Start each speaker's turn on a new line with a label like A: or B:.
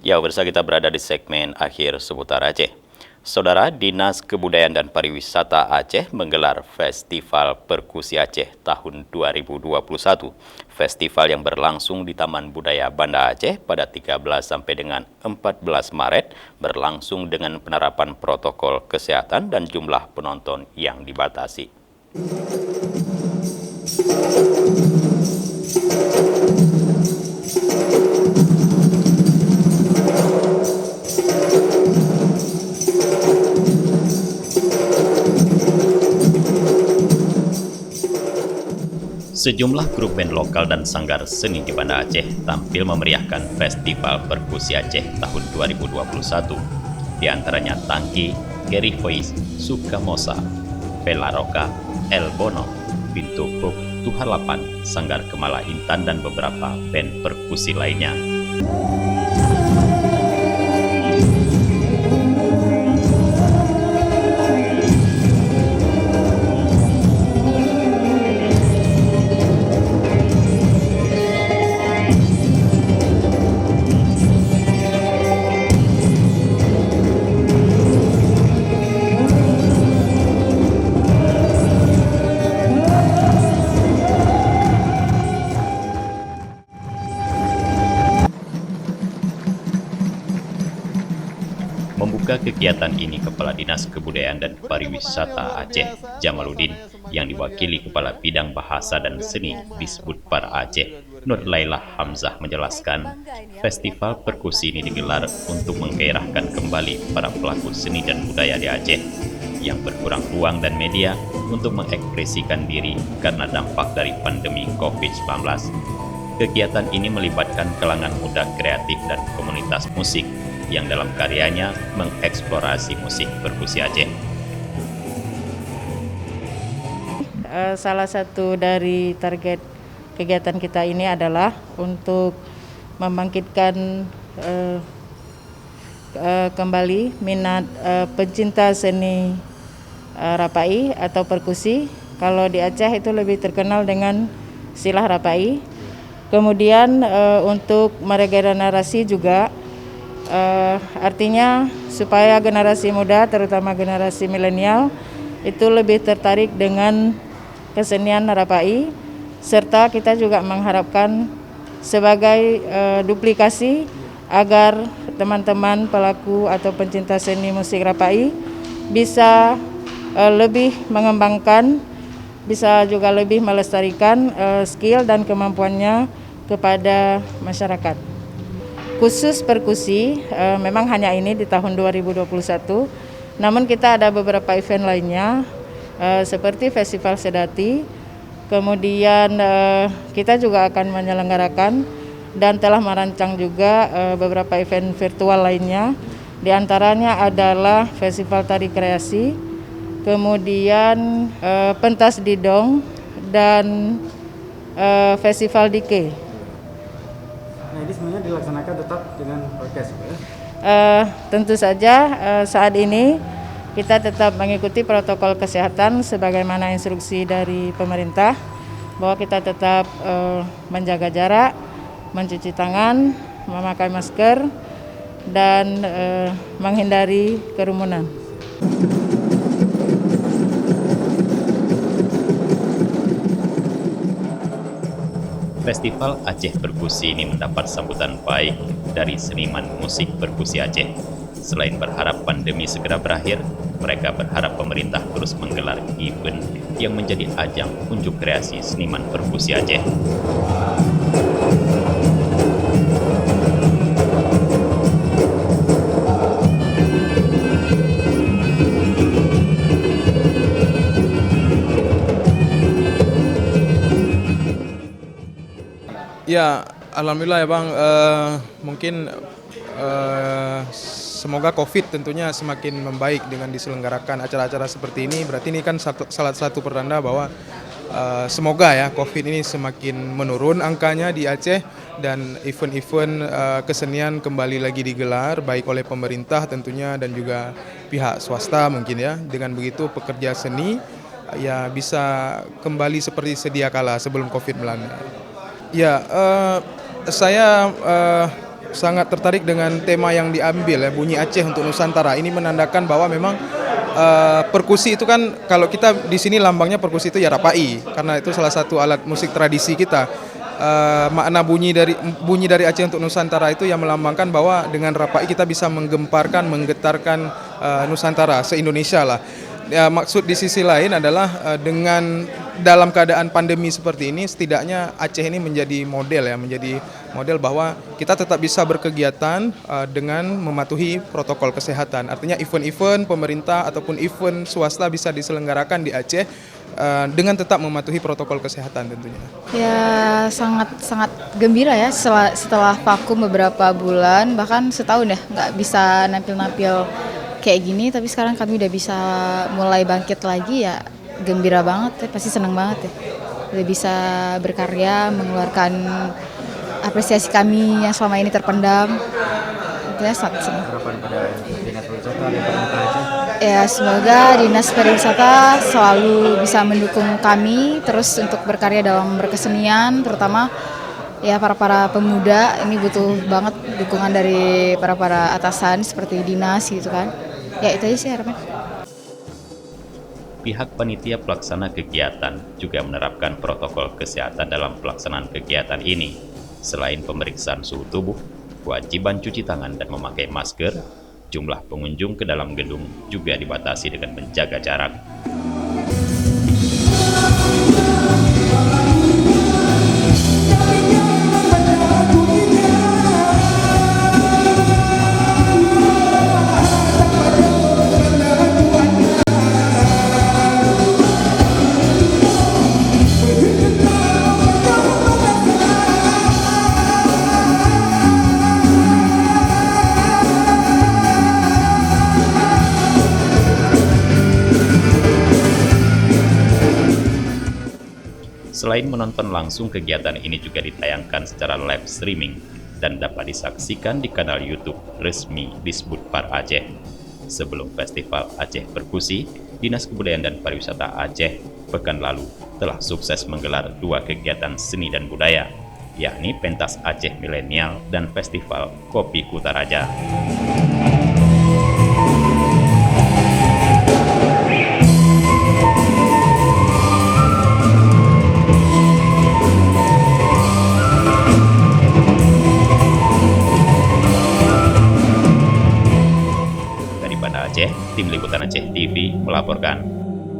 A: Ya, pemirsa, kita berada di segmen akhir seputar Aceh. Saudara, Dinas Kebudayaan dan Pariwisata Aceh menggelar Festival Perkusi Aceh tahun 2021. Festival yang berlangsung di Taman Budaya Banda Aceh pada 13 sampai dengan 14 Maret berlangsung dengan penerapan protokol kesehatan dan jumlah penonton yang dibatasi. Sejumlah grup band lokal dan sanggar seni di Banda Aceh tampil memeriahkan Festival Perkusi Aceh tahun 2021. Di antaranya Tangki, Gary Voice, Sukamosa, Vela Roka, El Bono, Pintu Hook, Tuhalapan, Sanggar Kemala Intan, dan beberapa band perkusi lainnya. Membuka kegiatan ini Kepala Dinas Kebudayaan dan Pariwisata Aceh, Jamaluddin, yang diwakili Kepala Bidang Bahasa dan Seni Disbudpar Aceh, Nur Laila Hamzah, menjelaskan, festival perkusi ini digelar untuk menggairahkan kembali para pelaku seni dan budaya di Aceh yang berkurang ruang dan media untuk mengekspresikan diri karena dampak dari pandemi COVID-19. Kegiatan ini melibatkan kalangan muda kreatif dan komunitas musik yang dalam karyanya mengeksplorasi musik perkusi Aceh.
B: Salah satu dari target kegiatan kita ini adalah untuk membangkitkan kembali minat pecinta seni rapai atau perkusi. Kalau di Aceh itu lebih terkenal dengan silah rapai. Kemudian untuk meregenerasi juga, artinya supaya generasi muda, terutama generasi milenial, itu lebih tertarik dengan kesenian rapai, serta kita juga mengharapkan sebagai duplikasi agar teman-teman pelaku atau pencinta seni musik rapai bisa lebih mengembangkan, bisa juga lebih melestarikan skill dan kemampuannya kepada masyarakat. Khusus perkusi memang hanya ini di tahun 2021, namun kita ada beberapa event lainnya seperti Festival Sedati, kemudian kita juga akan menyelenggarakan dan telah merancang juga beberapa event virtual lainnya. Di antaranya adalah Festival Tari Kreasi, kemudian Pentas Didong, dan Festival Dike.
C: Nah, ini sebenarnya dilaksanakan tetap dengan prokes, ya?
B: Tentu saja saat ini kita tetap mengikuti protokol kesehatan sebagaimana instruksi dari pemerintah, bahwa kita tetap menjaga jarak, mencuci tangan, memakai masker, dan menghindari kerumunan.
A: Festival Aceh Perkusi ini mendapat sambutan baik dari seniman musik perkusi Aceh. Selain berharap pandemi segera berakhir, mereka berharap pemerintah terus menggelar event yang menjadi ajang unjuk kreasi seniman perkusi Aceh.
D: Ya, alhamdulillah ya Bang. Mungkin semoga COVID tentunya semakin membaik dengan diselenggarakan acara-acara seperti ini. Berarti ini kan salah satu pertanda bahwa semoga ya COVID ini semakin menurun angkanya di Aceh, dan event-event kesenian kembali lagi digelar baik oleh pemerintah tentunya dan juga pihak swasta mungkin ya. Dengan begitu pekerja seni ya bisa kembali seperti sedia kala sebelum COVID melanda. Ya, saya sangat tertarik dengan tema yang diambil ya, bunyi Aceh untuk Nusantara. Ini menandakan bahwa memang perkusi itu kan, kalau kita di sini lambangnya perkusi itu ya rapai, karena itu salah satu alat musik tradisi kita. Makna bunyi dari Aceh untuk Nusantara itu yang melambangkan bahwa dengan rapai kita bisa menggemparkan, menggetarkan Nusantara se-Indonesia lah. Ya, maksud di sisi lain adalah dengan dalam keadaan pandemi seperti ini, setidaknya Aceh ini menjadi model bahwa kita tetap bisa berkegiatan dengan mematuhi protokol kesehatan. Artinya event-event pemerintah ataupun event swasta bisa diselenggarakan di Aceh dengan tetap mematuhi protokol kesehatan tentunya.
E: Ya sangat gembira ya setelah vakum beberapa bulan, bahkan setahun ya nggak bisa nampil kayak gini, tapi sekarang kami udah bisa mulai bangkit lagi ya, gembira banget ya, pasti senang banget ya. Udah bisa berkarya, mengeluarkan apresiasi kami yang selama ini terpendam. Intinya sangat senang.
C: Harapan pada Dinas Pariwisata dan pemerintah Aceh.
E: Ya semoga Dinas Pariwisata selalu bisa mendukung kami terus untuk berkarya dalam berkesenian, terutama ya para pemuda ini butuh banget dukungan dari para atasan seperti dinas gitu kan. Ya itu aja sih harapan.
A: Pihak panitia pelaksana kegiatan juga menerapkan protokol kesehatan dalam pelaksanaan kegiatan ini. Selain pemeriksaan suhu tubuh, kewajiban cuci tangan dan memakai masker, jumlah pengunjung ke dalam gedung juga dibatasi dengan menjaga jarak. Selain menonton langsung, kegiatan ini juga ditayangkan secara live streaming dan dapat disaksikan di kanal YouTube resmi Disbudpar Aceh. Sebelum Festival Aceh Perkusi, Dinas Kebudayaan dan Pariwisata Aceh pekan lalu telah sukses menggelar 2 kegiatan seni dan budaya, yakni Pentas Aceh Milenial dan Festival Kopi Kutaraja. Aceh, Tim Liputan Aceh TV melaporkan.